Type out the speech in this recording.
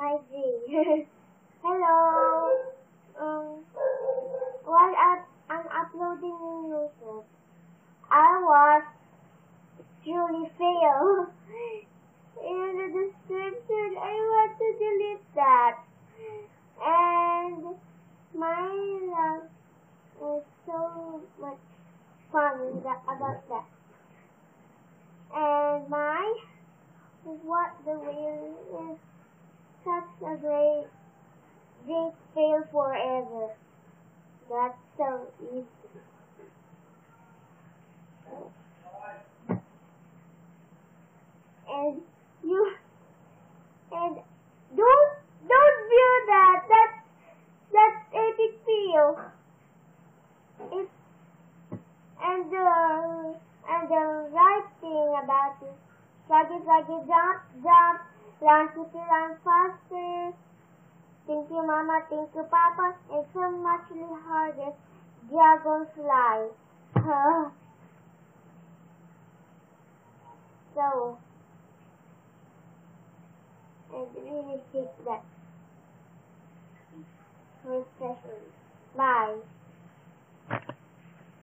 Hi, G. Hello. While I'm uploading in YouTube, I was truly fail. In the description, I want to delete that. And my love is so much fun about that. And my what the wheel is such a great fail forever. That's so easy. And don't view that. That's epic fail. It's and the right thing about it. Sluggy, jump, run quickly, run faster. Thank you, Mama, thank you, Papa, and so much harder. Dragonfly. So, I really hate that. Especially. Bye.